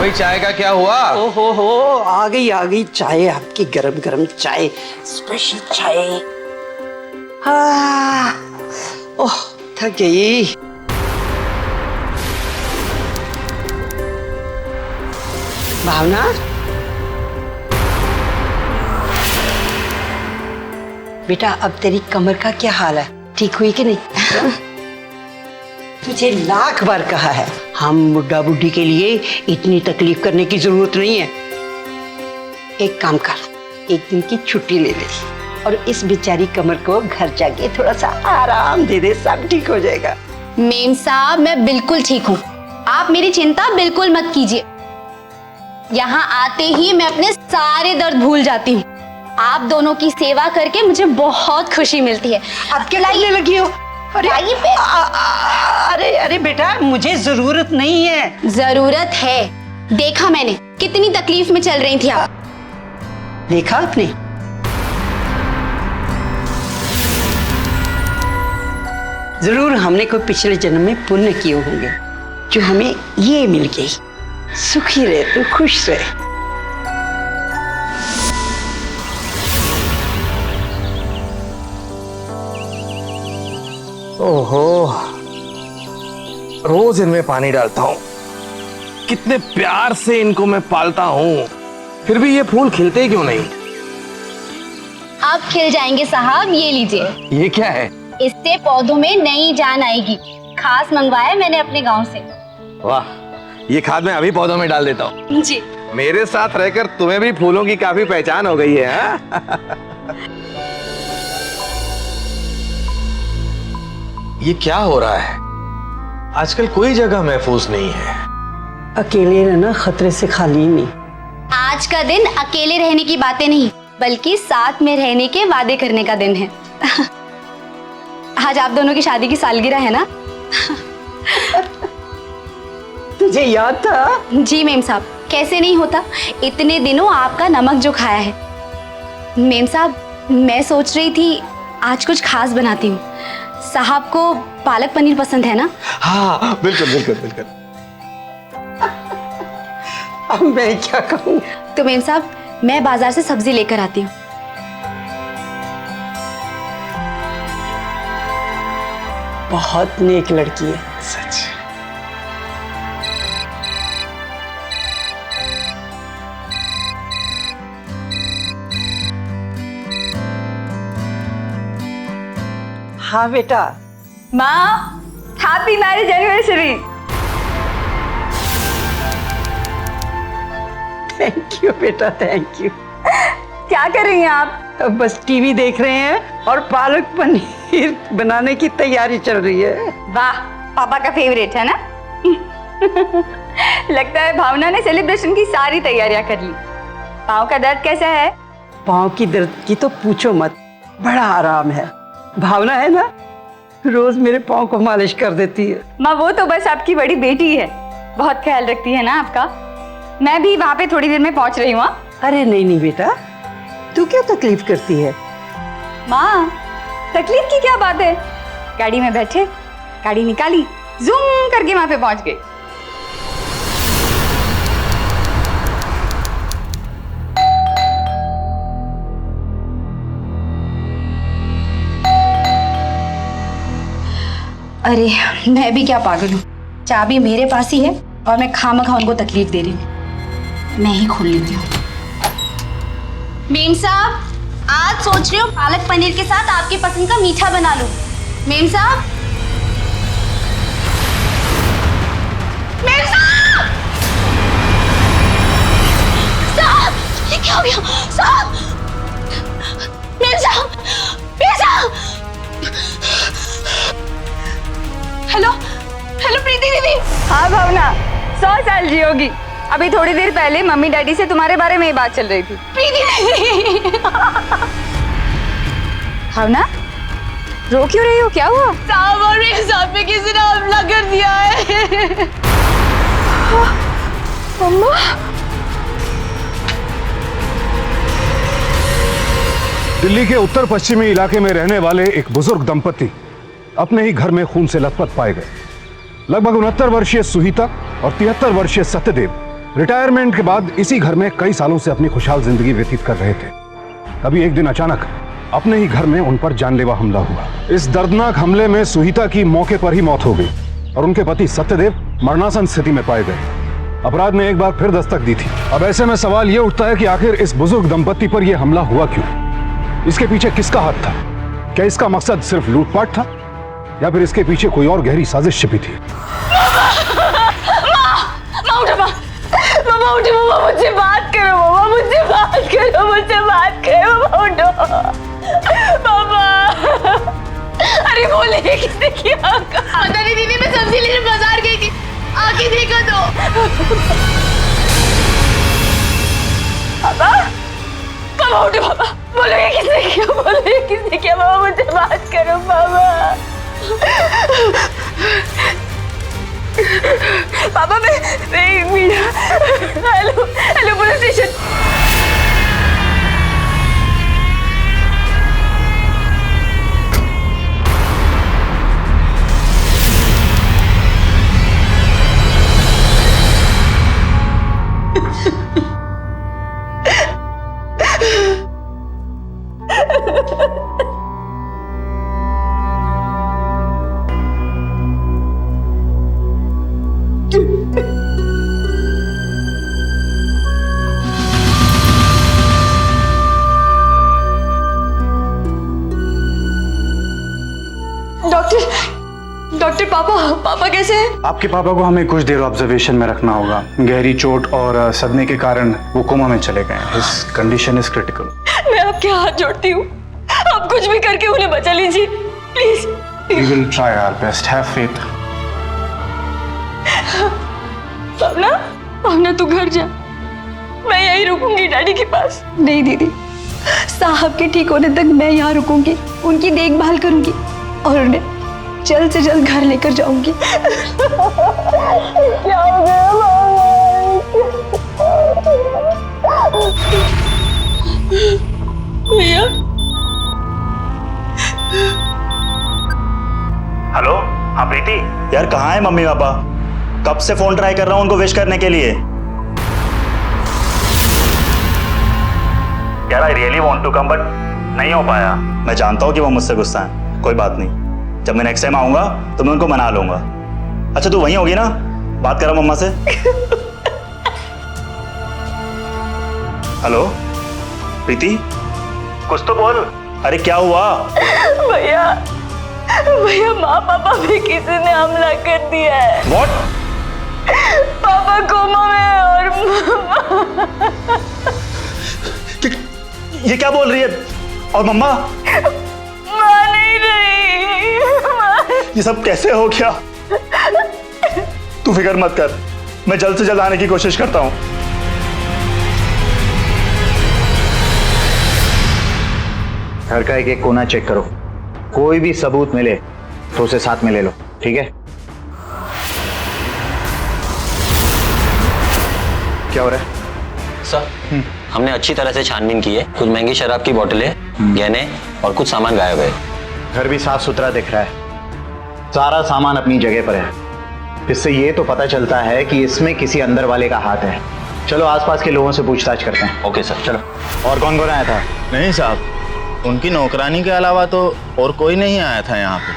भाई चाय का क्या हुआ? हो आ गई चाय आपकी, गरम गरम चाय, स्पेशल चाय। ओह थक गई। भावना, बेटा अब तेरी कमर का क्या हाल है? ठीक हुई कि नहीं? तुझे लाख बार कहा है, हम बुढ़ा बुढ़ी के लिए इतनी तकलीफ करने की जरूरत नहीं है। एक काम कर, एक दिन की छुट्टी ले ले और इस बेचारी कमर को घर जाके थोड़ा सा आराम दे दे, सब ठीक हो जाएगा। मेम साहब मैं बिल्कुल ठीक हूँ, आप मेरी चिंता बिल्कुल मत कीजिए। यहाँ आते ही मैं अपने सारे दर्द भूल जाती हूँ। आप दोनों की सेवा करके मुझे बहुत खुशी मिलती है। अब क्या लगने लगी हो? अरे अरे बेटा मुझे जरूरत नहीं है। जरूरत है, देखा मैंने कितनी तकलीफ में चल रही थी आप। देखा आपने? जरूर हमने कोई पिछले जन्म में पुण्य किए होंगे जो हमें ये मिल गई। सुखी रहे तू, खुश रहे। ओहो, रोज इनमें पानी डालता हूँ, कितने प्यार से इनको मैं पालता हूँ, फिर भी ये फूल खिलते क्यों नहीं? आप खिल जाएंगे साहब, ये लीजिए। ये क्या है? इससे पौधों में नई जान आएगी, खास मंगवाया मैंने अपने गांव से। वाह, ये खाद मैं अभी पौधों में डाल देता हूँ। जी। मेरे साथ रहकर तुम्हें भी फूलों की काफी पहचान हो गई है, हाँ? ये क्या हो रहा है? आजकल कोई जगह महफूज नहीं है। अकेले रहना खतरे से खाली नहीं। आज का दिन अकेले रहने की बातें नहीं, बल्कि साथ में रहने के वादे करने का दिन है। आज आप दोनों की शादी की सालगिरह है ना? तुझे याद था? जी मेम साहब, कैसे नहीं होता, इतने दिनों आपका नमक जो खाया है। मेम साहब मैं सोच रही थी आज कुछ खास बनाती हूँ। साहब को पालक पनीर पसंद है ना? हाँ बिल्कुल बिल्कुल बिल्कुल। अब मैं क्या कहूँ? तो मेम साहब मैं बाजार से सब्जी लेकर आती हूँ। बहुत नेक लड़की है सच। हाँ बेटा। माँ, happy marriage anniversary. Thank you बेटा, थैंक यू। क्या कर रही हैं आप? अब बस टीवी देख रहे हैं और पालक पनीर बनाने की तैयारी चल रही है। वाह, पापा का फेवरेट है ना? लगता है भावना ने सेलिब्रेशन की सारी तैयारियां कर ली। पाँव का दर्द कैसा है? पाँव की दर्द की तो पूछो मत, बड़ा आराम है। भावना है ना, रोज मेरे पाँव को मालिश कर देती है। माँ वो तो बस आपकी बड़ी बेटी है, बहुत ख्याल रखती है ना आपका। मैं भी वहाँ पे थोड़ी देर में पहुँच रही हूँ। अरे नहीं बेटा, तू क्यों तकलीफ करती है? माँ तकलीफ की क्या बात है? गाड़ी में बैठे, गाड़ी निकाली, जूम करके वहाँ पे पहुँच गई। अरे मैं भी क्या पागल हूँ, चाबी मेरे पास ही है और मैं खामखा उनको तकलीफ दे रही हूँ। मैं ही खोल लेती हूँ। मेम साहब आज सोच रही हूँ पालक पनीर के साथ आपकी पसंद का मीठा बना लूं। मेम साहब, मेम साहब, साहब ये क्या हो गया? साहब, मेम साहब, मेम साहब। हेलो हेलो प्रीति दीदी। हाँ भावना, 100 साल जियोगी। अभी थोड़ी देर पहले मम्मी डैडी से तुम्हारे बारे में ही बात चल रही थी। प्रीति दीदी। भावना रो क्यों रही हो, क्या हुआ? साहब और मेरे साथ में किसी ने हमला कर दिया है। मम्मा, दिल्ली के उत्तर पश्चिमी इलाके में रहने वाले एक बुजुर्ग दंपति अपने ही घर में खून से लथपथ पाए गए। लगभग 69 वर्षीय सुहिता और 73 वर्षीय सत्यदेव रिटायरमेंट के बाद इसी घर में कई सालों से अपनी खुशहाल जिंदगी व्यतीत कर रहे थे। तभी एक दिन अचानक अपने ही घर में उन पर जानलेवा हमला हुआ। इस दर्दनाक हमले में सुहिता की मौके पर ही मौत हो गई और उनके पति सत्यदेव मरणासन स्थिति में पाए गए। अपराध ने एक बार फिर दस्तक दी थी। अब ऐसे में सवाल यह उठता है कि आखिर इस बुजुर्ग दंपत्ति पर यह हमला हुआ क्यों? इसके पीछे किसका हाथ था? क्या इसका मकसद सिर्फ लूटपाट था या फिर इसके पीछे कोई और गहरी साजिश छिपी थी? मामा उठो, मामा मुझसे बात करो, मामा मुझसे बात करो, मुझसे बात करो, मामा उठो, मामा। अरे बोले किसने किया? पता नहीं दीदी, मैं सब्जी लेने बाजार गई थी, आके देखा तो। पापा, पापा उठो, पापा बोलो ये किसने किया, बोलो ये किसने किया, मामा मुझसे बात करो, मामा। पापा मैं hello hello police station. Doctor पापा कैसे हैं? आपके पापा को हमें कुछ देर ऑब्जर्वेशन में रखना होगा। गहरी चोट और सदमे के कारण वो कोमा में चले गए। His condition is critical. मैं आपके हाथ जोड़ती हूँ, आप कुछ भी करके उन्हें बचा लीजिए please. We will try our best, have faith. Bhavna तू घर जा, मैं यहीं रुकूंगी डैडी के पास। नहीं दीदी, साहब के ठीक होने तक मैं यहाँ रुकूंगी, उनकी देखभाल करूंगी और उन्हें जल्द से जल्द घर लेकर जाऊंगी। क्या हो गया भैया? हेलो, हाँ प्रीति यार, कहाँ है मम्मी पापा? कब से फोन ट्राई कर रहा हूँ उनको विश करने के लिए। यार I really want to come but नहीं हो पाया। मैं जानता हूँ कि वो मुझसे गुस्सा है, कोई बात नहीं, जब मैं नेक्स्ट टाइम आऊंगा तो मैं उनको मना लूंगा। अच्छा तू वहीं होगी ना? बात करा मम्मा से। हेलो प्रीति, कुछ तो बोल। अरे क्या हुआ? भैया माँ पापा पे किसी ने हमला कर दिया है। What? पापा कोमा में और ये क्या बोल रही है? और मम्मा? माँ नहीं रही। ये सब कैसे हो गया? तू फिक्र मत कर, मैं जल्द से जल्द आने की कोशिश करता हूँ। घर का एक एक कोना चेक करो, कोई भी सबूत मिले तो उसे साथ में ले लो, ठीक है? क्या हो रहा है? सर हमने अच्छी तरह से छानबीन की है, कुछ महंगी शराब की बोतलें, गहने और कुछ सामान गायब है। घर भी साफ सुथरा दिख रहा है, सारा सामान अपनी जगह पर है। इससे ये तो पता चलता है कि इसमें किसी अंदर वाले का हाथ है। चलो आसपास के लोगों से पूछताछ करते हैं। ओके सर, चलो। और कौन कौन आया था? नहीं साहब, उनकी नौकरानी के अलावा तो और कोई नहीं आया था यहाँ पे।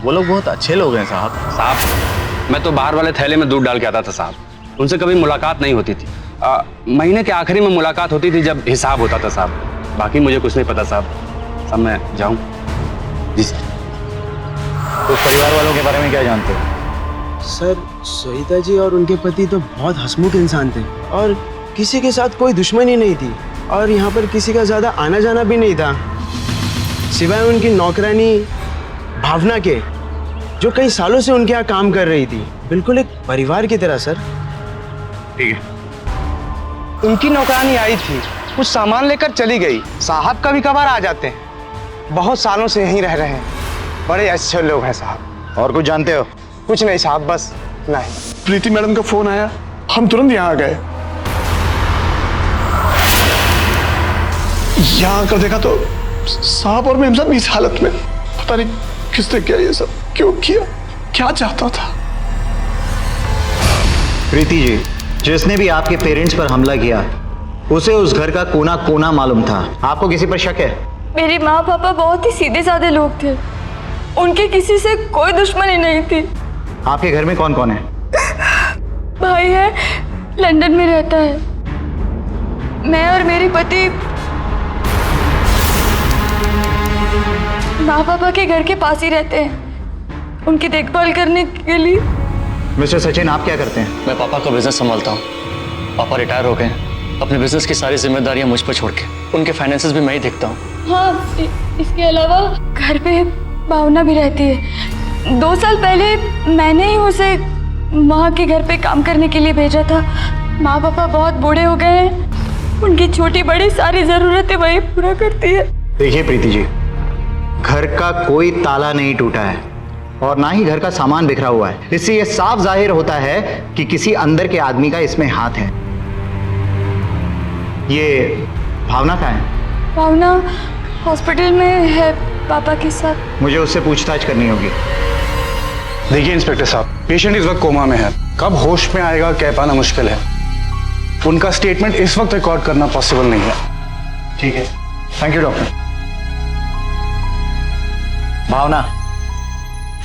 वो लोग बहुत अच्छे लोग हैं साहब। साहब मैं तो बाहर वाले थैले में दूध डाल के आता था साहब, उनसे कभी मुलाकात नहीं होती थी। महीने के आखिरी में मुलाकात होती थी जब हिसाब होता था साहब, बाकी मुझे कुछ नहीं पता साहब। सब मैं जाऊँ? जी सर। तो परिवार वालों के बारे में क्या जानते हो? सर सविता जी और उनके पति तो बहुत हंसमुख इंसान थे और किसी के साथ कोई दुश्मनी नहीं थी और यहाँ पर किसी का ज़्यादा आना जाना भी नहीं था, सिवाय उनकी नौकरानी भावना के, जो कई सालों से उनके यहाँ काम कर रही थी। बिल्कुल एक परिवार की तरह सर। ठीक है। उनकी नौकरानी आई थी, कुछ सामान लेकर चली गई। साहब कभी कभार आ जाते हैं, बहुत सालों से यहीं रह रहे हैं, बड़े अच्छे लोग हैं साहब। और कुछ जानते हो? कुछ नहीं साहब, बस नहीं। प्रीति मैडम का फोन आया, हम तुरंत यहाँ आ गए। यहाँ आकर देखा तो साहब और मेम साहब इस हालत में। पता नहीं किसने किया ये सब, क्यों किया, क्या चाहता था। प्रीति जी, जिसने भी आपके पेरेंट्स पर हमला किया उसे उस घर का कोना कोना मालूम था। आपको किसी पर शक है? मेरे माँ पापा बहुत ही सीधे साधे लोग थे, उनके किसी से कोई दुश्मनी नहीं थी। आपके घर में कौन कौन है? भाई है, लंदन में रहता है। मैं और मेरे पति माँ पापा के घर के पास ही रहते हैं, उनकी देखभाल करने के लिए। मिस्टर सचिन, आप क्या करते हैं? मैं पापा का बिजनेस संभालता हूँ। पापा रिटायर हो गए, अपने बिजनेस की सारी जिम्मेदारियां मुझ पर छोड़ के। उनके फाइनेंसेस भी मैं ही देखता हूँ। हाँ, इसके अलावा घर पे भावना भी रहती है। 2 साल पहले मैंने ही उसे माँ के घर पे काम करने के लिए भेजा था। माँ पापा बहुत बूढ़े हो गए हैं, उनकी छोटी बड़ी सारी जरूरतें वही पूरा करती है। देखिए प्रीति जी, घर का कोई ताला नहीं टूटा है और ना ही घर का सामान बिखरा हुआ है। इससे यह साफ जाहिर होता है कि किसी अंदर के आदमी का इसमें हाथ है। ये भावना कहाँ है? भावना हॉस्पिटल में है पापा के साथ। मुझे उससे पूछताछ करनी होगी। देखिए इंस्पेक्टर साहब, पेशेंट इस वक्त कोमा में है, कब होश में आएगा कह पाना मुश्किल है। उनका स्टेटमेंट इस वक्त रिकॉर्ड करना पॉसिबल नहीं है। ठीक है, थैंक यू डॉक्टर। भावना,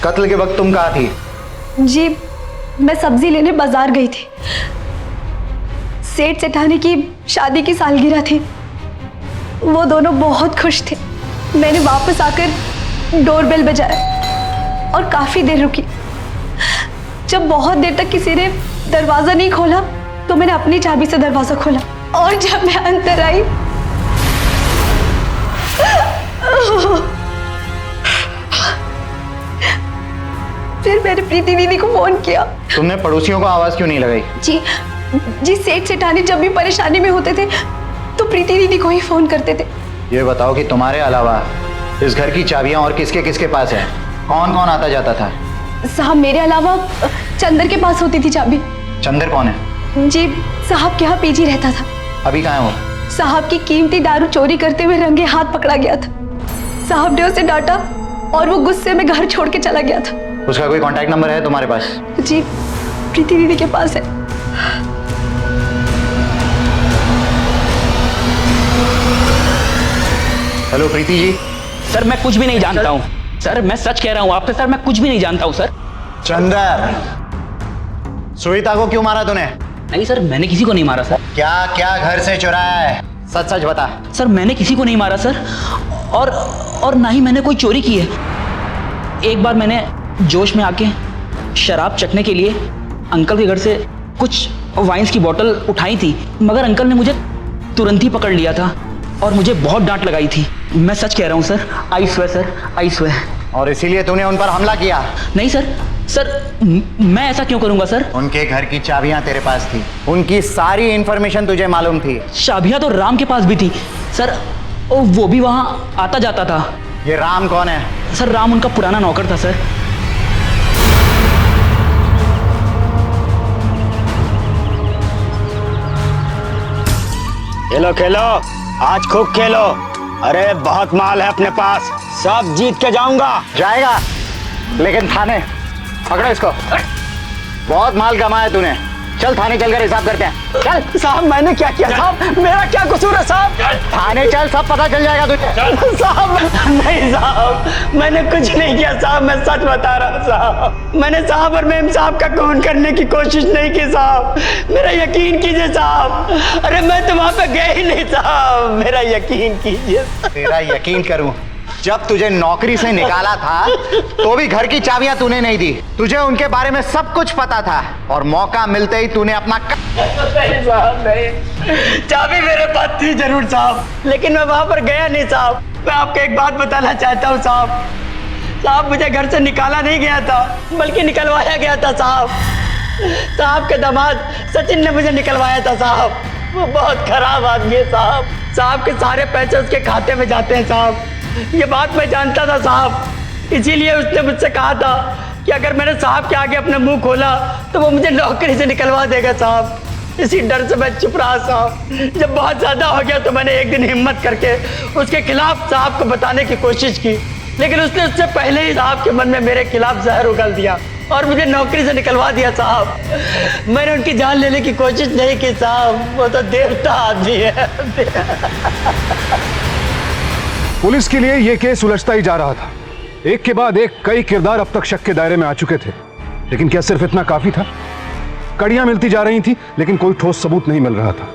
कत्ल के वक्त तुम कहाँ थी? जी, मैं सब्जी लेने बाजार गई थी। सेठ सेठानी की शादी की सालगिरह थी, वो दोनों बहुत खुश थे। मैंने वापस आकर डोरबेल बजाया और काफी देर रुकी। जब बहुत देर तक किसी ने दरवाजा नहीं खोला तो मैंने अपनी चाबी से दरवाजा खोला और जब मैं अंदर आई फिर मैंने प्रीति दीदी को फोन किया। तुमने पड़ोसियों को आवाज क्यों नहीं लगाई? जी सेठ सेठानी जब भी परेशानी में होते थे तो प्रीति दीदी को ही फोन करते थे। ये बताओ कि तुम्हारे अलावा इस घर की चाबियां और किसके किसके पास है? कौन कौन आता जाता था? साहब, मेरे अलावा चंदर के पास होती थी चाबी। चंदर कौन है? जी साहब के यहाँ पीजी रहता था। अभी कहाँ है वो? साहब की कीमती दारू चोरी करते हुए रंगे हाथ पकड़ा गया था। साहब ने उसे डांटा और वो गुस्से में घर छोड़ के चला गया था। उसका कोई कांटेक्ट नंबर है तुम्हारे पास? जी, प्रीति दीदी के पास है। हेलो प्रीति जी। सर मैं कुछ भी नहीं जानता हूँ सर, मैं सच कह रहा हूँ आपसे सर, मैं कुछ भी नहीं जानता हूँ सर। चंदर, सुनीता को क्यों मारा तूने? नहीं सर, मैंने किसी को नहीं मारा सर। क्या क्या घर से चुराया है? सच सच बता। सर मैंने किसी को नहीं मारा सर, और ना ही मैंने कोई चोरी की है। एक बार मैंने जोश में आके शराब चखने के लिए अंकल के घर से कुछ वाइन्स की बोतल उठाई थी, मगर अंकल ने मुझे तुरंत ही पकड़ लिया था और मुझे बहुत डांट लगाई थी। मैं सच कह रहा हूँ sir, I swear sir, I swear. और इसीलिए तूने उन पर हमला किया? नहीं सर, मैं ऐसा क्यों करूंगा सर? उनके घर की चाबियां तेरे पास थी, उनकी सारी इंफॉर्मेशन तुझे मालूम थी। चाबियां तो राम के पास भी थी सर, वो भी वहां आता जाता था। ये राम कौन है? सर राम उनका पुराना नौकर था सर। खेलो खेलो, आज खूब खेलो। अरे बहुत माल है अपने पास, सब जीत के जाऊंगा। जाएगा, लेकिन थाने पकड़ो इसको। बहुत माल कमाया तूने, चल थाने चलकर हिसाब करते हैं। चल। साहब मैंने क्या किया साहब? मेरा क्या कसूर है साहब? थाने चल, सब पता चल जाएगा तुझे। साहब नहीं साहब, मैंने कुछ नहीं किया साहब, मैं सच बता रहा हूँ साहब। मैंने साहब और मेम साहब का खून करने की कोशिश नहीं की साहब, मेरा यकीन कीजिए साहब। अरे मैं तो वहां पे गया ही नहीं साहब, मेरा यकीन कीजिए। तेरा यकीन करूं? जब तुझे नौकरी से निकाला था तो भी घर की चाबियां तूने नहीं दी। तुझे उनके बारे में सब कुछ पता था और मौका मिलते ही तूने अपना नहीं साहब, नहीं, चाबी मेरे पास थी जरूर साहब, लेकिन मैं वहां पर गया नहीं साहब। मैं आपको एक बात बताना चाहता हूँ साहब, साहब मुझे घर से निकाला नहीं गया था, बल्कि निकलवाया गया था साहब। साहब के दामाद सचिन ने मुझे निकलवाया था साहब। वो बहुत खराब आदमी है साहब, साहब के सारे पैसे उसके खाते में जाते हैं साहब। ये बात मैं जानता था साहब, इसीलिए उसने मुझसे कहा था कि अगर मैंने साहब के आगे अपना मुंह खोला तो वो मुझे नौकरी से निकलवा देगा साहब। इसी डर से मैं चुप रहा साहब। जब बहुत ज़्यादा हो गया तो मैंने एक दिन हिम्मत करके उसके खिलाफ साहब को बताने की कोशिश की, लेकिन उसने उससे पहले ही साहब के मन में मेरे खिलाफ जहर उगल दिया। और मुझे नौकरी से निकलवा दिया साहब। मैंने उनकी जान लेने की कोशिश नहीं की साहब, वो तो देवता आदमी है। पुलिस के लिए यह केस उलझता ही जा रहा था। एक के बाद एक कई किरदार अब तक शक के दायरे में आ चुके थे, लेकिन क्या सिर्फ इतना काफी था? कड़ियां मिलती जा रही थी लेकिन कोई ठोस सबूत नहीं मिल रहा था।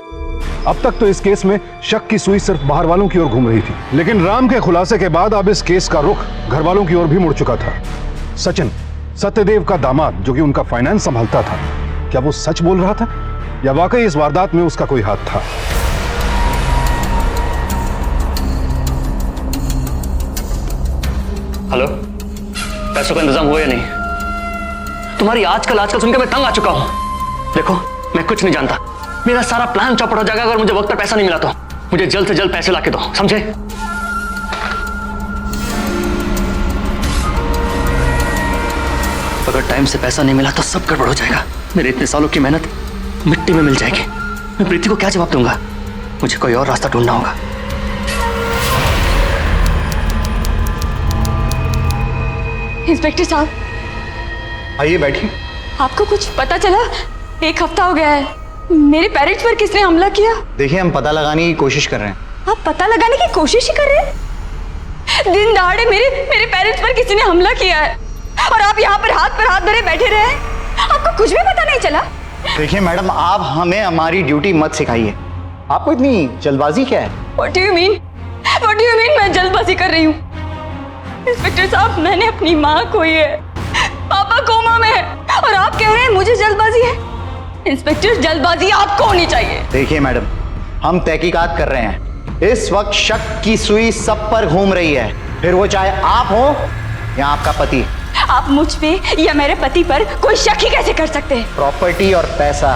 अब तक तो इस केस में शक की सुई सिर्फ बाहर वालों की ओर घूम रही थी, लेकिन राम के खुलासे के बाद अब इस केस का रुख घर वालों की ओर भी मुड़ चुका था। सचिन, सत्यदेव का दामाद जो कि उनका फाइनेंस संभालता था, क्या वो सच बोल रहा था या वाकई इस वारदात में उसका कोई हाथ था? हेलो, पैसों का इंतजाम हुआ या नहीं? तुम्हारी आजकल सुन के मैं तंग आ चुका हूं। देखो, मैं कुछ नहीं जानता, मेरा सारा प्लान चौपट हो जाएगा अगर मुझे वक्त पर पैसा नहीं मिला तो। मुझे जल्द से जल्द पैसे लाके दो, समझे? अगर टाइम से पैसा नहीं मिला तो सब गड़बड़ हो जाएगा। मेरे इतने सालों की मेहनत मिट्टी में मिल जाएगी। मैं प्रीति को क्या जवाब दूंगा? मुझे कोई और रास्ता ढूंढना होगा। इंस्पेक्टर साहब, आइए बैठिए। आपको कुछ पता चला? 1 हफ्ता हो गया है, मेरे पेरेंट्स पर किसने हमला किया? देखिए, हम पता लगाने की कोशिश कर रहे हैं। आप पता लगाने की कोशिश ही कर रहे हैं? दिन दहाड़े मेरे पेरेंट्स पर किसी ने हमला किया है और आप यहाँ पर हाथ धरे बैठे रहे। आपको कुछ भी पता नहीं चला? देखिए मैडम, आप हमें हमारी ड्यूटी मत सिखाइए। आपको इतनी जल्दबाजी क्या है? What do you mean? What do you mean मैं जल्दबाजी कर रही हूँ? इंस्पेक्टर साहब, मैंने अपनी माँ खोई है, पापा कोमा में है और आप कह रहे हैं मुझे जल्दबाजी है? इंस्पेक्टर, जल्दबाजी आपको होनी चाहिए। देखिए मैडम, हम तहकीकात कर रहे हैं। इस वक्त शक की सुई सब पर घूम रही है, फिर वो चाहे आप हो या आपका पति। आप मुझ पे या मेरे पति पर कोई शक ही कैसे कर सकते हैं? प्रॉपर्टी और पैसा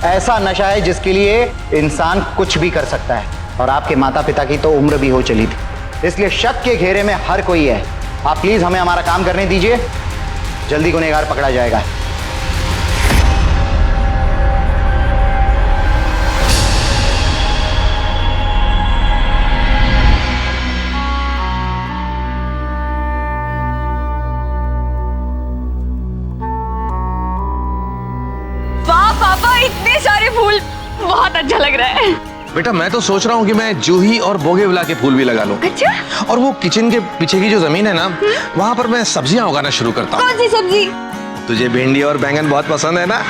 ऐसा नशा है जिसके लिए इंसान कुछ भी कर सकता है, और आपके माता पिता की तो उम्र भी हो चली थी, इसलिए शक के घेरे में हर कोई है। आप प्लीज हमें हमारा काम करने दीजिए, जल्दी गुनहगार पकड़ा जाएगा। वाह पापा, इतने सारे फूल, बहुत अच्छा लग रहा है। बेटा, मैं तो सोच रहा हूँ कि मैं जूही और बोगेविला के फूल भी लगा लूं। अच्छा? और वो किचन के पीछे की जो जमीन है ना, वहाँ पर मैं सब्जियां उगाना शुरू करता हूँ। कौन सी सब्जी? तुझे भिंडी और बैंगन बहुत पसंद है ना?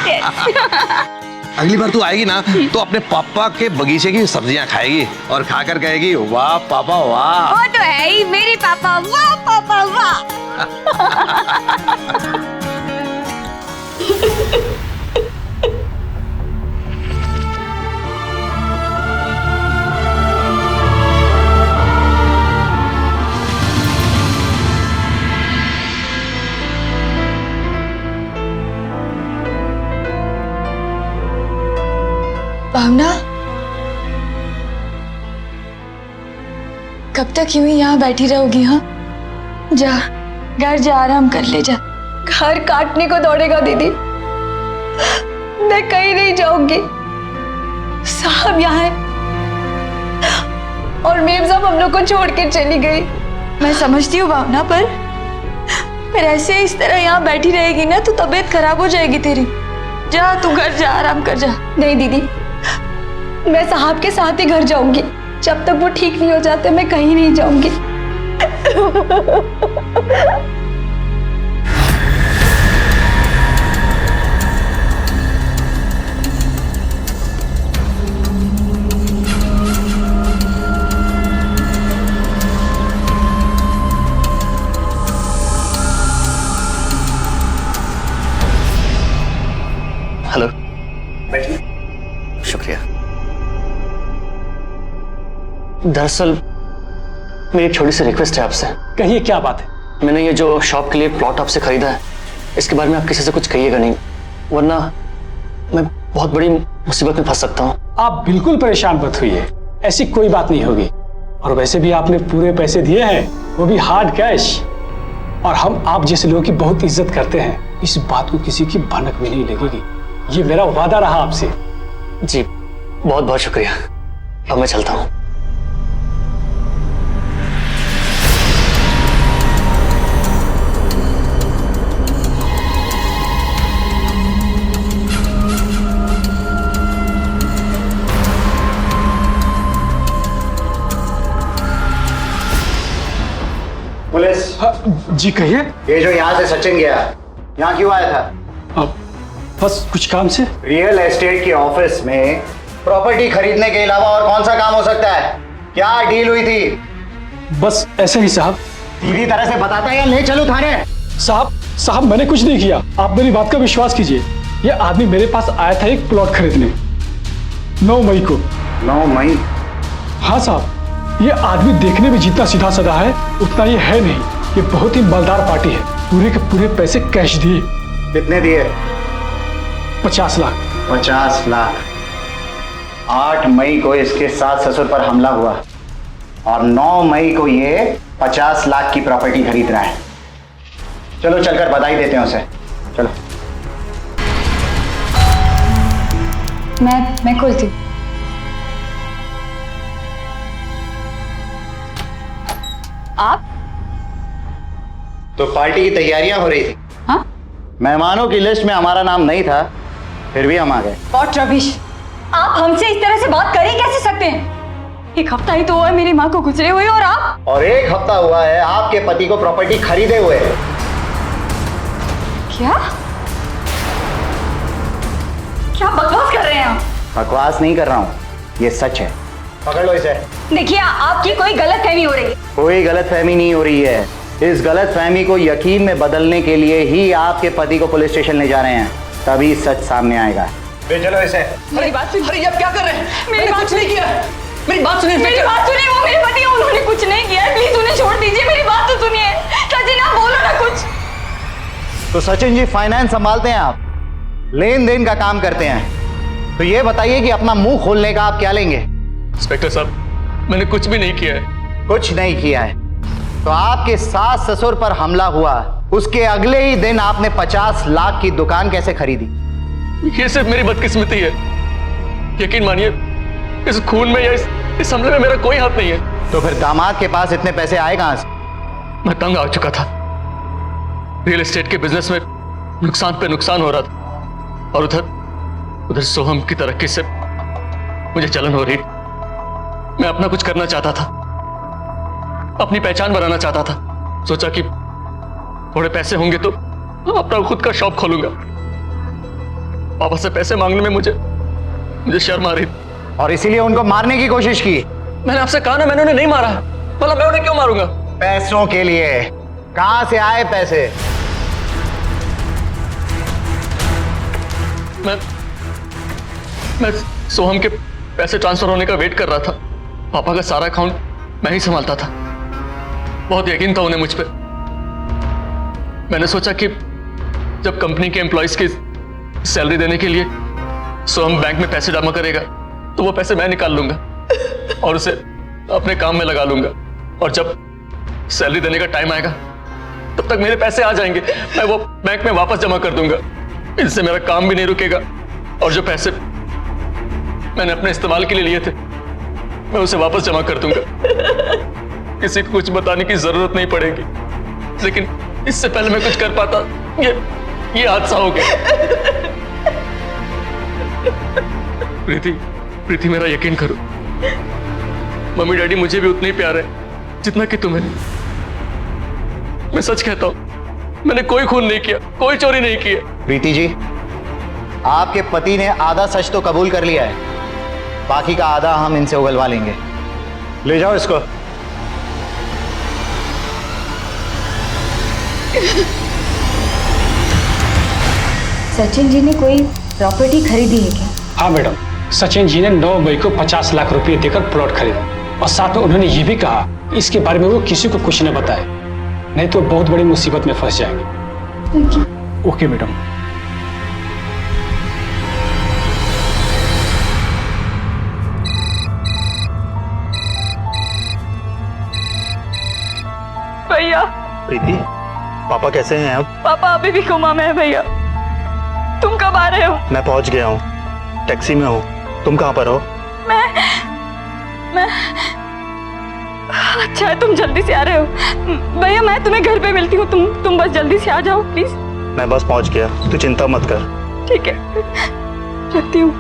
अगली बार तू आएगी ना तो अपने पापा के बगीचे की सब्जियां खाएगी और खाकर कहेगी, वाह पापा वाह। वो तो है ही मेरे पापा, वाह पापा वाह। भावना, कब तक यूं ही यहाँ बैठी रहोगी? हाँ, जा घर जा, आराम कर ले जा। घर काटने को दौड़ेगा दीदी, मैं कहीं नहीं जाऊंगी। साहब यहाँ है और मेम साहब हम लोग को छोड़ के चली गई। मैं समझती हूँ भावना, पर ऐसे इस तरह यहाँ बैठी रहेगी ना तो तबीयत खराब हो जाएगी तेरी। जा तू घर जा, आराम कर जा। नहीं दीदी, मैं साहब के साथ ही घर जाऊंगी। जब तक वो ठीक नहीं हो जाते मैं कहीं नहीं जाऊंगी। हेलो, बैठिए। शुक्रिया। दरअसल मेरी एक छोटी सी रिक्वेस्ट है आपसे। कहिए, क्या बात है? मैंने ये जो शॉप के लिए प्लॉट आपसे खरीदा है, इसके बारे में आप किसी से कुछ कहिएगा नहीं, वरना मैं बहुत बड़ी मुसीबत में फंस सकता हूँ। आप बिल्कुल परेशान मत होइए, ऐसी कोई बात नहीं होगी। और वैसे भी आपने पूरे पैसे दिए हैं, वो भी हार्ड कैश। और हम आप जैसे लोगों की बहुत इज्जत करते हैं, इस बात को किसी की भनक भी नहीं लगेगी। ये मेरा वादा रहा आपसे। जी बहुत बहुत शुक्रिया। अब मैं चलता हूँ। जी कहिए। ये जो यहाँ से सचिन गया, यहाँ क्यों आया था? बस कुछ काम से। रियल एस्टेट के ऑफिस में प्रॉपर्टी खरीदने के अलावा और कौन सा काम हो सकता है? क्या डील हुई थी? बस ऐसे ही साहब। सीधी तरह से बताता है या ले चलूं थाने? साहब मैंने कुछ नहीं किया, आप मेरी बात का विश्वास कीजिए। ये आदमी मेरे पास आया था एक प्लॉट खरीदने 9 मई को। 9 मई? हाँ साहब, ये आदमी देखने में जितना सीधा साधा है उतना ये है नहीं। ये बहुत ही मालदार पार्टी है। पूरे के पूरे पैसे कैश दिए। कितने दिए? 50 लाख। 50 लाख। 8 मई को इसके सास ससुर पर हमला हुआ और 9 मई को ये 50 लाख की प्रॉपर्टी खरीद रहा है। चलो चलकर बधाई देते हैं उसे। चलो। मैं खोलती हूँ। आप? तो पार्टी की तैयारियां हो रही थी। हाँ? मेहमानों की लिस्ट में हमारा नाम नहीं था, फिर भी हम आ गए। और रविश, आप हमसे इस तरह से बात कर ही कैसे सकते हैं? एक हफ्ता ही तो हुआ है मेरी माँ को गुजरे हुए और आप? और 1 हफ्ता हुआ है आपके पति को प्रॉपर्टी खरीदे हुए। क्या बकवास कर रहे हैं आप? बकवास नहीं कर रहा हूँ, ये सच है। पकड़ लो इसे। देखिए, आपकी कोई गलतफहमी हो रही है। कोई गलतफहमी नहीं हो रही है। इस गलतफहमी को यकीन में बदलने के लिए ही आपके पति को पुलिस स्टेशन ले जा रहे हैं, तभी सच सामने आएगा। चलो इसे। मेरी बात सुनिए। अरे आप क्या कर रहे हैं? मेरी बात कुछ नहीं किया। मेरी बात सुनिए। मेरी बात सुनिए। वो मेरे पति हैं, उन्होंने कुछ नहीं किया है। प्लीज उन्हें छोड़ दीजिए। मेरी बात तो सुनिए। सचिन, आप बोलो ना कुछ। तो सचिन जी फाइनेंस संभालते हैं आप, लेन देन का काम करते हैं, तो ये बताइए कि अपना मुंह खोलने का आप क्या लेंगे? इंस्पेक्टर साहब, मैंने कुछ भी नहीं किया है। कुछ नहीं किया है? तो आपके सास ससुर पर हमला हुआ, उसके अगले ही दिन आपने 50 लाख की दुकान कैसे खरीदी? ये सिर्फ मेरी बदकिस्मती है। यकीन मानिए, इस खून में या इस हमले में मेरा कोई हाथ नहीं है। तो फिर दामाद के पास इतने पैसे आए कहां से? मैं तंग आ चुका था। रियल एस्टेट के बिजनेस में नुकसान पे नुकसान हो रहा था और उधर सोहम की तरक्की से मुझे जलन हो रही। मैं अपना कुछ करना चाहता था, अपनी पहचान बनाना चाहता था। सोचा कि थोड़े पैसे होंगे तो अपना खुद का शॉप खोलूंगा। पापा से पैसे मांगने में मुझे शर्म आ रही और इसीलिए उनको मारने की कोशिश की। मैंने आपसे कहा ना, मैंने उन्हें नहीं मारा। भला मैं उन्हें क्यों मारूंगा? पैसों के लिए। कहां से आए पैसे? मैं सोहम के पैसे ट्रांसफर होने का वेट कर रहा था। पापा का सारा अकाउंट मैं ही संभालता था। बहुत यकीन था उन्हें मुझ पे। मैंने सोचा कि जब कंपनी के एम्प्लॉयज की सैलरी देने के लिए सोहम बैंक में पैसे जमा करेगा तो वो पैसे मैं निकाल लूंगा और उसे अपने काम में लगा लूंगा। और जब सैलरी देने का टाइम आएगा तब तक मेरे पैसे आ जाएंगे, मैं वो बैंक में वापस जमा कर दूंगा। इससे मेरा काम भी नहीं रुकेगा और जो पैसे मैंने अपने इस्तेमाल के लिए लिए थे मैं उसे वापस जमा कर दूंगा। किसी को कुछ बताने की जरूरत नहीं पड़ेगी। लेकिन इससे पहले मैं कुछ कर पाता, ये हादसा हो गया। प्रीति मेरा यकीन करो, मम्मी डैडी मुझे भी उतने ही प्यार है जितना कि तुम्हें। मैं सच कहता हूं, मैंने कोई खून नहीं किया, कोई चोरी नहीं की है। प्रीति जी, आपके पति ने आधा सच तो कबूल कर लिया है, बाकी का आधा हम इनसे उगलवा लेंगे। ले जाओ इसको। सचिन जी ने कोई प्रॉपर्टी खरीदी है क्या? हाँ मैडम, सचिन जी ने 9 मई को 50 लाख रुपए देकर प्लॉट खरीदा और साथ में उन्होंने ये भी कहा इसके बारे में वो किसी को कुछ न बताए, नहीं तो बहुत बड़ी मुसीबत में फंस जाएंगे। Okay madam. भैया। प्रीति, पापा कैसे हैं अब? पापा अभी भी कोमा में है भैया। तुम कब आ रहे हो? मैं पहुंच गया हूँ, टैक्सी में हूँ। तुम कहाँ पर हो? मैं अच्छा है तुम जल्दी से आ रहे हो। भैया मैं तुम्हें घर पे मिलती हूँ, तुम बस जल्दी से आ जाओ प्लीज। मैं बस पहुंच गया, तू चिंता मत कर। ठीक है, रखती हूँ।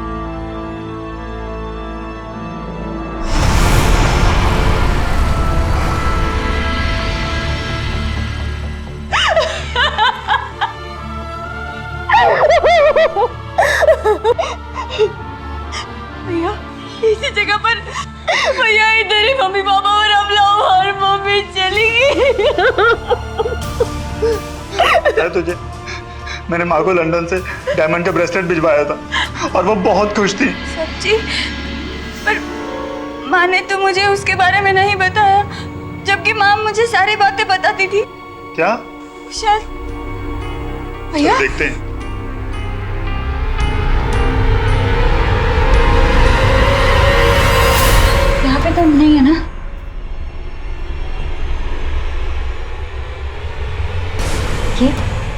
जगह पर भैया इधर ही मम्मी पापा और हम लोग और मम्मी चली अरे तुझे मैंने माँ को लंदन से डायमंड का ब्रेसलेट भिजवाया था और वो बहुत खुश थी। सच्ची? पर माँ ने तो मुझे उसके बारे में नहीं बताया, जबकि माँ मुझे सारी बातें बताती थी। क्या? शायद भैया देखते हैं। यहाँ पे तो नहीं है ना?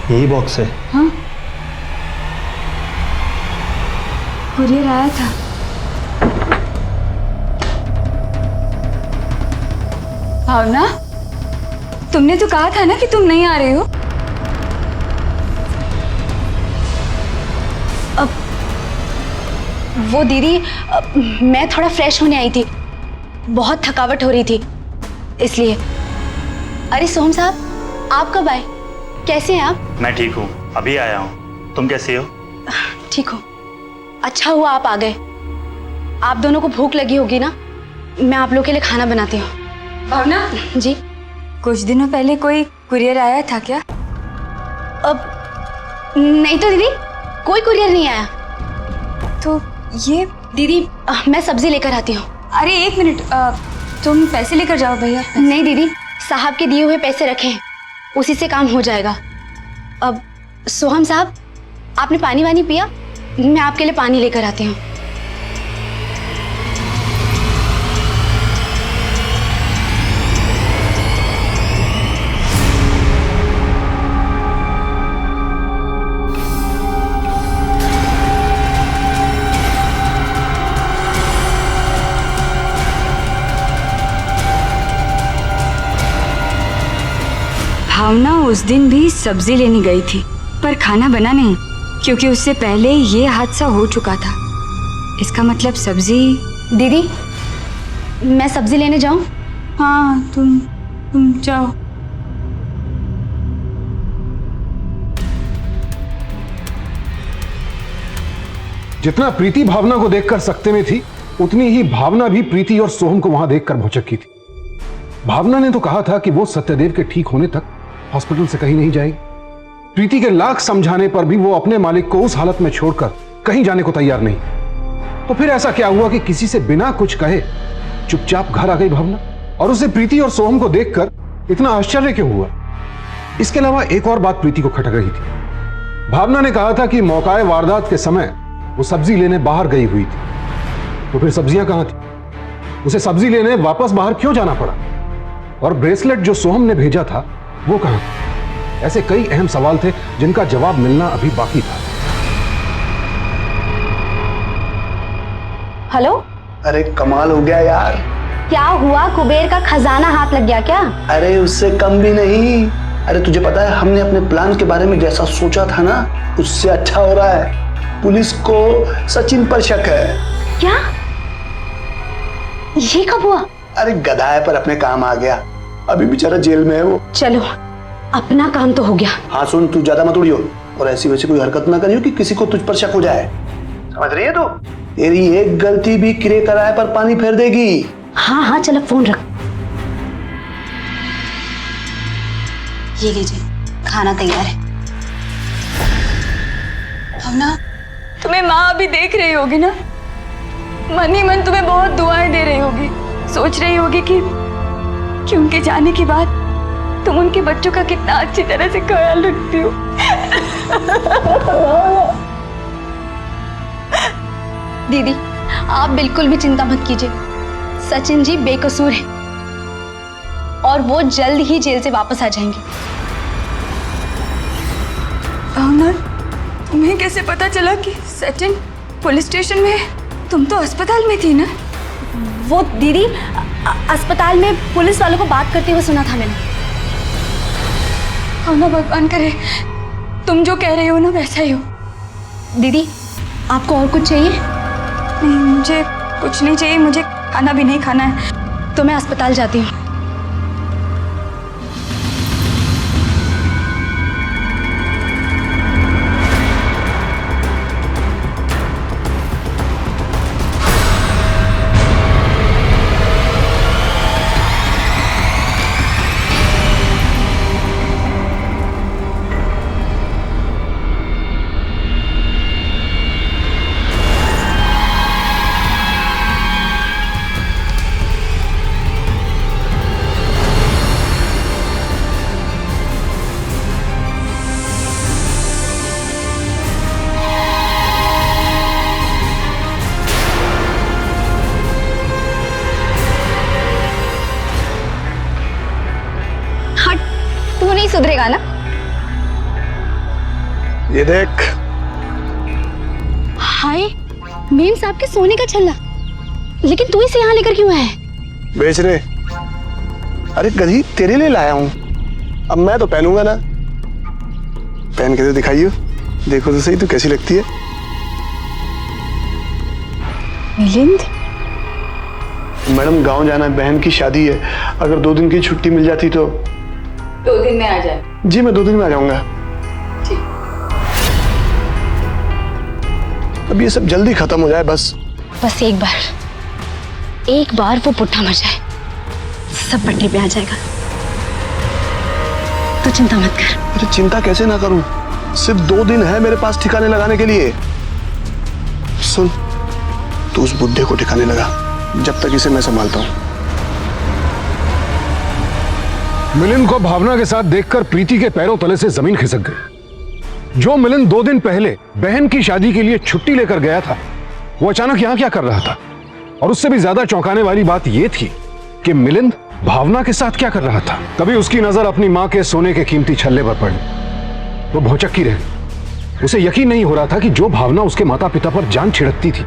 यही बॉक्स है। हाँ, कुरियर आया था। भावना, तुमने तो कहा था ना कि तुम नहीं आ रहे हो। अब वो दीदी, मैं थोड़ा फ्रेश होने आई थी, बहुत थकावट हो रही थी इसलिए। अरे सोहम साहब, आप कब आए? कैसे हैं आप? मैं ठीक हूँ, अभी आया हूँ। तुम कैसी हो? ठीक हो? अच्छा हुआ आप आ गए। आप दोनों को भूख लगी होगी ना, मैं आप लोग के लिए खाना बनाती हूँ। भावना जी, कुछ दिनों पहले कोई कुरियर आया था क्या? अब नहीं तो दीदी, कोई कुरियर नहीं आया। तो ये दीदी, मैं सब्जी लेकर आती हूँ। अरे एक मिनट, तुम पैसे लेकर जाओ भैया। नहीं दीदी, साहब के दिए हुए पैसे रखे हैं, उसी से काम हो जाएगा। अब सोहम साहब, आपने पानी वानी पिया? मैं आपके लिए पानी लेकर आती हूँ। भावना उस दिन भी सब्जी लेने गई थी, पर खाना बना नहीं, क्योंकि उससे पहले ये हादसा हो चुका था। इसका मतलब सब्जी। दीदी, मैं सब्जी लेने जाऊं? हाँ, तुम जाओ। जितना प्रीति भावना को देखकर सकते में थी, उतनी ही भावना भी प्रीति और सोहम को वहां देखकर भौचक्की थी। भावना ने तो कहा था कि वो सत्यदेव के ठीक होने तक हॉस्पिटल से कहीं नहीं जाएगी। प्रीति के लाख समझाने पर भी वो अपने मालिक को उस हालत में छोड़कर कहीं जाने को तैयार नहीं। तो फिर ऐसा क्या हुआ कि किसी से बिना कुछ कहे चुपचाप घर आ गई भावना? और उसे प्रीति और सोहम को देखकर इतना आश्चर्य क्यों हुआ? इसके अलावा एक और बात प्रीति को खटक रही थी। भावना ने कहा था कि मौकाए वारदात के समय वो सब्जी लेने बाहर गई हुई थी, तो फिर सब्जियां कहां थी? उसे सब्जी लेने वापस बाहर क्यों जाना पड़ा? और ब्रेसलेट जो सोहम ने भेजा था वो कहां? ऐसे कई अहम सवाल थे जिनका जवाब मिलना अभी बाकी था। हेलो। अरे कमाल हो गया यार। क्या हुआ? कुबेर का खजाना हाथ लग गया क्या? अरे उससे कम भी नहीं। अरे तुझे पता है, हमने अपने प्लान के बारे में जैसा सोचा था ना, उससे अच्छा हो रहा है। पुलिस को सचिन पर शक है। क्या? ये कब हुआ? अरे गधा है, पर अपने काम आ गया। अभी बेचारा जेल में है वो। चलो, अपना काम तो हो गया। हाँ सुन, तू ज्यादा मत उड़ियो और ऐसी वैसी कोई हरकत ना करियो कि किसी को तुझ पर शक हो जाए। समझ रही है तू? तेरी एक गलती भी किरे कराए पर पानी फेर देगी। हाँ हाँ, चलो फोन रख। ये लीजिए, खाना तैयार है। भावना, तुम्हें माँ अभी देख रही होगी ना, मन ही मन तुम्हें बहुत दुआएं दे रही होगी। सोच रही होगी कि उनके जाने के बाद तुम उनके बच्चों का कितना अच्छी तरह से ख्याल रखती हो। दीदी, आप बिल्कुल भी चिंता मत कीजिए। सचिन जी बेकसूर हैं और वो जल्द ही जेल से वापस आ जाएंगे। भावना, तुम्हें कैसे पता चला कि सचिन पुलिस स्टेशन में है? तुम तो अस्पताल में थी ना? वो दीदी, अस्पताल में पुलिस वालों को बात करते हुए सुना था मैंने। भावना, भगवान करे तुम जो कह रही हो ना वैसा ही हो। दीदी, आपको और कुछ चाहिए? नहीं, मुझे कुछ नहीं चाहिए। मुझे खाना भी नहीं खाना है। तो मैं अस्पताल जाती हूँ। ये देख। हाय, मेम साहब के सोने का छल्ला। लेकिन तू इसे यहाँ लेकर क्यों आया है? बेच रहे। अरे गधी, तेरे लिए लाया हूं। अब मैं तो पहनूंगा ना। पहन के तो दिखाइयो, देखो तो सही तू कैसी लगती है। मिलिंद, मैडम गांव जाना है, बहन की शादी है। अगर 2 दिन की छुट्टी मिल जाती तो। 2 दिन में आ जाए। जी मैं 2 दिन में आ जाऊंगा। अब ये सब जल्दी खत्म हो जाए बस। बस एक बार वो पुट्ठा मर जाए, सब पटरी पे आ जाएगा। तो चिंता मत कर। अरे चिंता कैसे ना करूं, सिर्फ 2 दिन है मेरे पास ठिकाने लगाने के लिए। सुन, तू उस बुड्ढे को ठिकाने लगा, जब तक इसे मैं संभालता हूं। मिलिंद को भावना के साथ देखकर प्रीति के पैरों तले से जमीन खिसक गई। जो मिलिंद 2 दिन पहले बहन की शादी के लिए छुट्टी लेकर गया था, वो अचानक यहां क्या कर रहा था? और उससे भी ज्यादा चौंकाने वाली बात यह थी कि मिलिंद भावना के साथ क्या कर रहा था। तभी उसकी नजर अपनी मां के सोने के कीमती छल्ले पर पड़ी। वो भौचक्की रह गई। उसे यकीन नहीं हो रहा था कि जो भावना उसके माता पिता पर जान छिड़कती थी,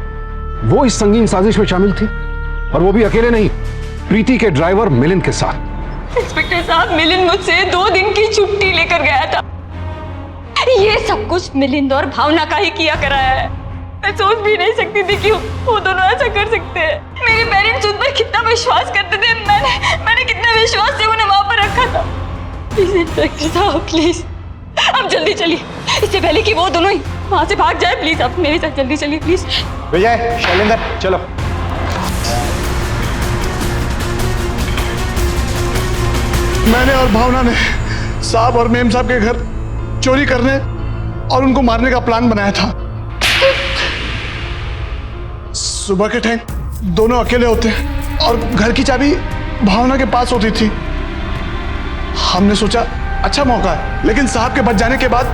वो इस संगीन साजिश में शामिल थी, और वो भी अकेले नहीं, प्रीति के ड्राइवर मिलिंद के साथ। इंस्पेक्टर साहब, मिलिंद मुझसे 2 दिन की छुट्टी लेकर गया था। ये सब कुछ मिलिंद और भावना का ही किया कराया है। मैं सोच भी नहीं सकती थी कि वो दोनों ऐसा कर सकते हैं। मेरे पेरेंट्स उन पर कितना विश्वास करते थे, मैंने कितना विश्वास से उन्हें वहां पर रखा था। प्लीज इंस्पेक्टर साहब, प्लीज अब जल्दी चलिए, इससे पहले कि वो दोनों ही वहां से भाग जाए। प्लीज आप मेरे साथ जल्दी चलिए प्लीज। विजय, शैलेंद्र, चलो। मैंने और भावना ने साहब और मेम साहब के घर चोरी करने और उनको मारने का प्लान बनाया था। सुबह के टाइम दोनों अकेले होते और घर की चाबी भावना के पास होती थी। हमने सोचा अच्छा मौका है, लेकिन साहब के बच जाने के बाद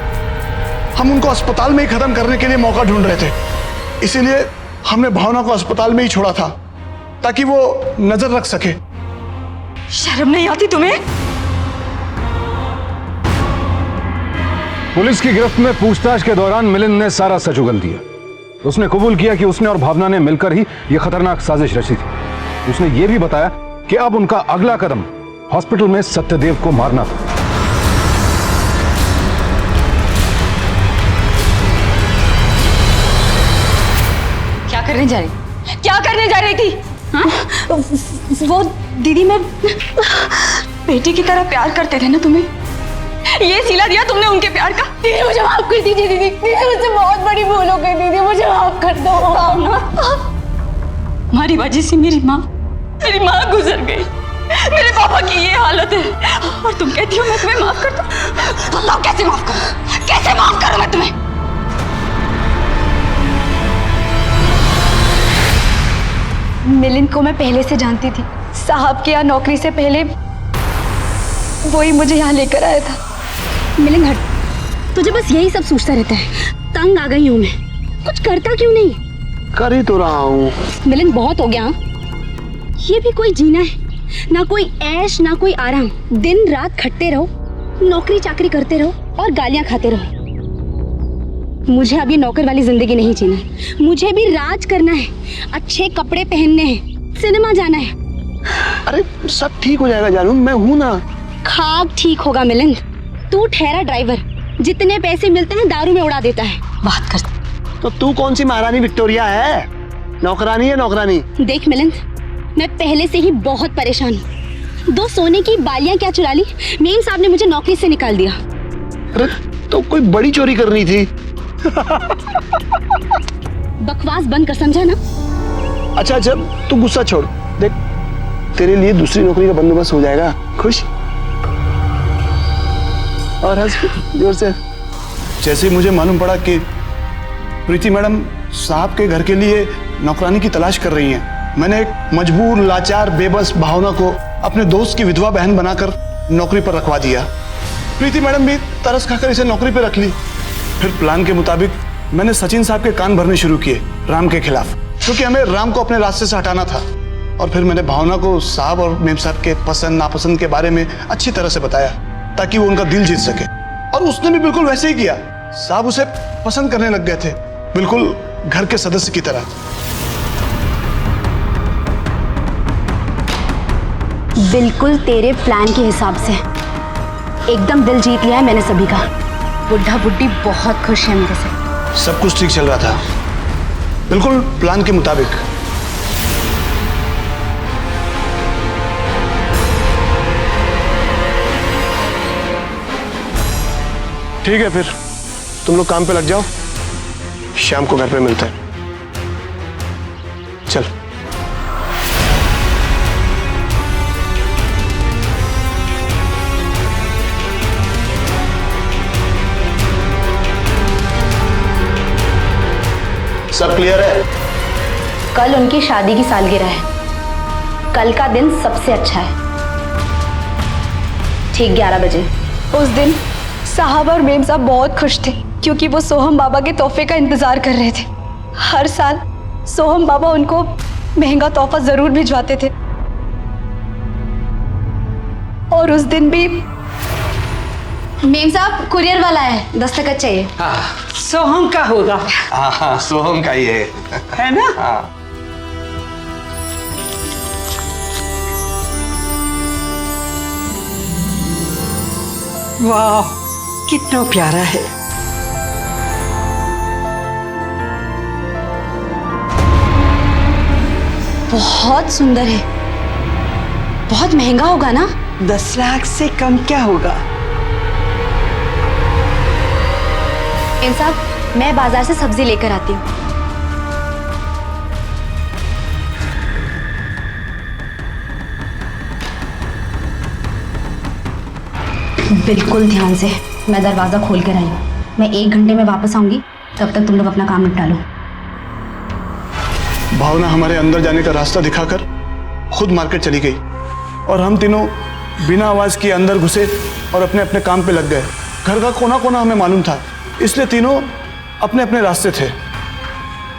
हम उनको अस्पताल में ही खत्म करने के लिए मौका ढूंढ रहे थे। इसीलिए हमने भावना को अस्पताल में ही छोड़ा था, ताकि वो नजर रख सके। शर्म नहीं आती तुम्हें? पुलिस की गिरफ्त में पूछताछ के दौरान मिलिंद ने सारा सच उगल दिया। उसने कबूल किया कि उसने और भावना ने मिलकर ही यह खतरनाक साजिश रची थी। उसने यह भी बताया कि अब उनका अगला कदम हॉस्पिटल में सत्यदेव को मारना था। क्या करने जा रही थी? हाँ? वो दीदी में बेटी की तरह प्यार करते थे ना तुम्हें, ये सिला दिया तुमने उनके प्यार का। दीदी मुझे माफ कर दीजिए। दीदी मुझसे बहुत बड़ी भूल हो गई। दीदी मुझे माफ कर दो। हमारी वजह से मेरी माँ गुजर गई। मेरे पापा की ये हालत है और तुम कहती हो मैं तुम्हें माफ कर दूं? बताओ कैसे माफ करूं? कैसे माफ करूं मैं तुम्हें? मिलिंद को मैं पहले से जानती थी। साहब के यहाँ नौकरी से पहले वही मुझे यहाँ लेकर आया था। मिलिंद हट, तुझे बस यही सब सोचता रहता है। तंग आ गई हूँ मैं, कुछ करता क्यों नहीं? कर ही तो रहा हूँ। मिलिंद बहुत हो गया। ये भी कोई जीना है? ना कोई ऐश ना कोई आराम, दिन रात खटते रहो, नौकरी चाकरी करते रहो और गालियां खाते रहो। मुझे अब ये नौकर वाली जिंदगी नहीं जीना है। मुझे भी राज करना है, अच्छे कपड़े पहनने हैं, सिनेमा जाना है। अरे सब ठीक हो जाएगा जानू, मैं हूं ना। खाक ठीक होगा मिलिंद। तू ठहरा ड्राइवर, जितने पैसे मिलते हैं दारू में उड़ा देता है। बात कर। तो तू कौन सी महारानी विक्टोरिया है? नौकरानी है नौकरानी। देख मिलिंद, मैं पहले से ही बहुत परेशान हूँ। 2 सोने की बालियां क्या चुरा ली, मेम साहब ने मुझे नौकरी से निकाल दिया। अरे तो कोई बड़ी चोरी करनी थी। बकवास बंद कर, समझा ना? अच्छा तू गुस्सा छोड़। देख तेरे लिए दूसरी नौकरी का बंदोबस्त हो जाएगा। खुश? और हंस जोर से। जैसे ही मुझे मालूम पड़ा कि प्रीति मैडम साहब के घर के लिए नौकरानी की तलाश कर रही हैं, मैंने एक मजबूर लाचार बेबस भावना को अपने दोस्त की विधवा बहन बनाकर नौकरी पर रखवा दिया। प्रीति मैडम भी तरस खाकर इसे नौकरी पर रख ली। फिर प्लान के मुताबिक मैंने सचिन साहब के कान भरने शुरू किए राम के खिलाफ, क्योंकि हमें राम को अपने रास्ते से हटाना था। और फिर मैंने भावना को साहब और मेम साहब के पसंद नापसंद के बारे में अच्छी तरह से बताया, ताकि वो उनका दिल जीत सके। और उसने भी बिल्कुल वैसे ही किया। साहब उसे पसंद करने लग गए थे, बिल्कुल घर के सदस्य की तरह। बिल्कुल तेरे प्लान के हिसाब से एकदम दिल जीत लिया है मैंने सभी का। बुढ़ा बुड्ढी बहुत खुश है मेरे से। सब कुछ ठीक चल रहा था, बिल्कुल प्लान के मुताबिक। ठीक है, फिर तुम लोग काम पे लग जाओ, शाम को घर पे मिलते हैं। चल। सब क्लियर है? कल उनकी शादी की सालगिरह है। कल का दिन सबसे अच्छा है, ठीक 11 बजे। उस दिन साहब और मेम साहब बहुत खुश थे क्योंकि वो सोहम बाबा के तोहफे का इंतजार कर रहे थे। हर साल सोहम बाबा उनको महंगा तोहफा जरूर भिजवाते थे और उस दिन भी। मेम साहब कुरियर वाला है, दस्तखत चाहिए। सोहम का होगा। हाँ, सोहम का ही है ना? हाँ। वाह, कितना प्यारा है। बहुत सुंदर है। बहुत महंगा होगा ना? 10 लाख से कम क्या होगा? मेम साहब, मैं बाजार से सब्जी लेकर आती हूँ। बिल्कुल ध्यान से, मैं दरवाजा खोल कर आई हूँ। मैं 1 घंटे में वापस आऊंगी, तब तक तुम लोग अपना काम निपटा लो। भावना हमारे अंदर जाने का रास्ता दिखाकर खुद मार्केट चली गई और हम तीनों बिना आवाज किए अंदर घुसे और अपने अपने काम पे लग गए। घर का कोना कोना हमें मालूम था, इसलिए तीनों अपने अपने रास्ते थे।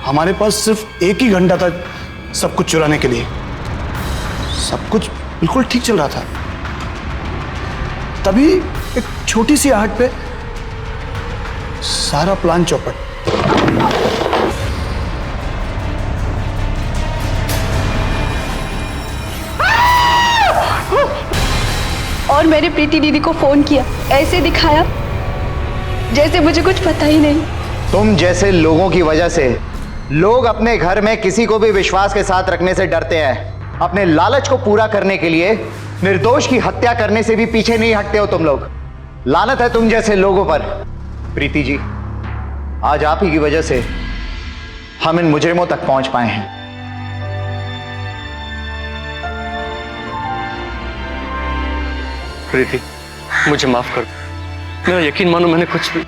हमारे पास सिर्फ 1 ही घंटा था सब कुछ चुराने के लिए। सब कुछ बिल्कुल ठीक चल रहा था, तभी एक छोटी सी आहट पे सारा प्लान चौपट। और मैंने प्रीति दीदी को फोन किया, ऐसे दिखाया जैसे मुझे कुछ पता ही नहीं। तुम जैसे लोगों की वजह से लोग अपने घर में किसी को भी विश्वास के साथ रखने से डरते हैं। अपने लालच को पूरा करने के लिए निर्दोष की हत्या करने से भी पीछे नहीं हटते हो तुम लोग। लानत है तुम जैसे लोगों पर। प्रीति जी, आज आप ही की वजह से हम इन मुजरिमों तक पहुंच पाए हैं। प्रीति, मुझे माफ कर, मेरा यकीन मानो मैंने कुछ भी।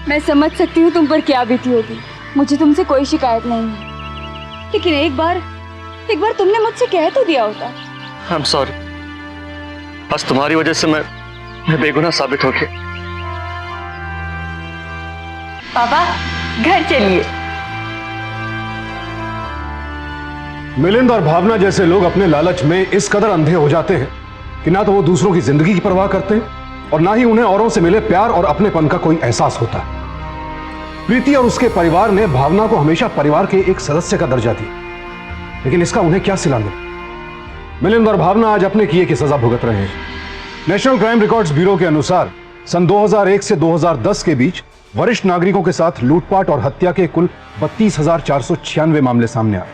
मैं समझ सकती हूँ तुम पर क्या बीती होगी। मुझे तुमसे कोई शिकायत नहीं है, लेकिन एक बार तुमने मुझसे कह तो दिया होता। I am sorry. बस तुम्हारी वजह से मैं बेगुनाह साबित हो गया। पापा, घर चलिए। मिलिंद और भावना जैसे लोग अपने लालच में इस कदर अंधे हो जाते हैं कि ना तो वो दूसरों की जिंदगी की परवाह करते हैं और ना ही उन्हें औरों से मिले प्यार और अपनेपन का कोई एहसास होता है। प्रीति और उसके परिवार ने भावना को हमेशा परिवार के एक सदस्य का दर्जा दिया, लेकिन इसका उन्हें क्या सिला मिला? मिलिंद और भावना आज अपने किए की सजा भुगत रहे हैं। नेशनल क्राइम रिकॉर्ड्स ब्यूरो के अनुसार सन 2001 से 2010 के बीच वरिष्ठ नागरिकों के साथ लूटपाट और हत्या के कुल 32,496 मामले सामने आए।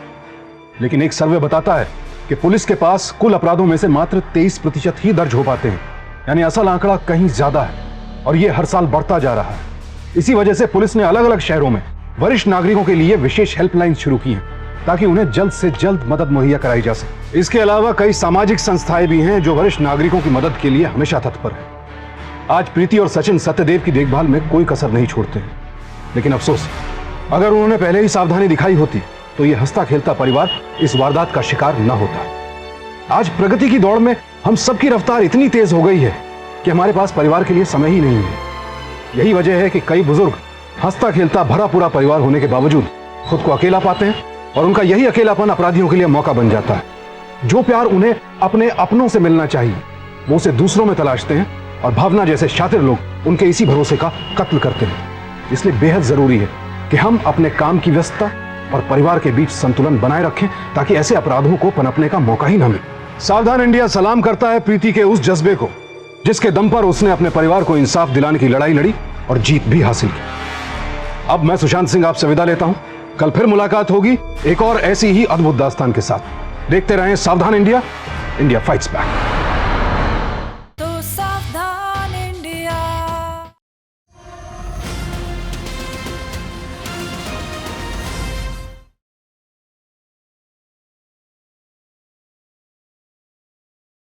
लेकिन एक सर्वे बताता है कि पुलिस के पास कुल अपराधों में से मात्र 23% ही दर्ज हो पाते हैं, यानी असल आंकड़ा कहीं ज्यादा है और यह हर साल बढ़ता जा रहा है। इसी वजह से पुलिस ने अलग अलग शहरों में वरिष्ठ नागरिकों के लिए विशेष हेल्पलाइन शुरू की हैं ताकि उन्हें जल्द से जल्द मदद मुहैया कराई जा सके। इसके अलावा कई सामाजिक संस्थाएं भी हैं जो वरिष्ठ नागरिकों की मदद के लिए हमेशा तत्पर हैं। आज प्रीति और सचिन सत्यदेव की देखभाल में कोई कसर नहीं छोड़ते हैं, लेकिन अफसोस, अगर उन्होंने पहले ही सावधानी दिखाई होती तो यह हंसता खेलता परिवार इस वारदात का शिकार न होता। आज प्रगति की दौड़ में हम सबकी रफ्तार इतनी तेज हो गई है कि हमारे पास परिवार के लिए समय ही नहीं है। यही वजह है कि कई बुजुर्ग हंसता खेलता भरा पूरा परिवार होने के बावजूद खुद को अकेला पाते हैं और उनका यही अकेलापन अपराधियों के लिए मौका बन जाता है। जो प्यार उन्हें अपने अपनों से मिलना चाहिए वो उसे दूसरों में तलाशते हैं और भावना जैसे शातिर लोग उनके इसी भरोसे का कत्ल करते हैं। इसलिए बेहद जरूरी है कि हम अपने काम की व्यस्तता और परिवार के बीच संतुलन बनाए रखें ताकि ऐसे अपराधों को पनपने का मौका ही न मिले। सावधान इंडिया सलाम करता है प्रीति के उस जज्बे को जिसके दम पर उसने अपने परिवार को इंसाफ दिलाने की लड़ाई लड़ी और जीत भी हासिल की। अब मैं सुशांत सिंह आपसे विदा लेता हूं। कल फिर मुलाकात होगी एक और ऐसी ही अद्भुत दास्तान के साथ। देखते रहें सावधान इंडिया, इंडिया फाइट्स बैक।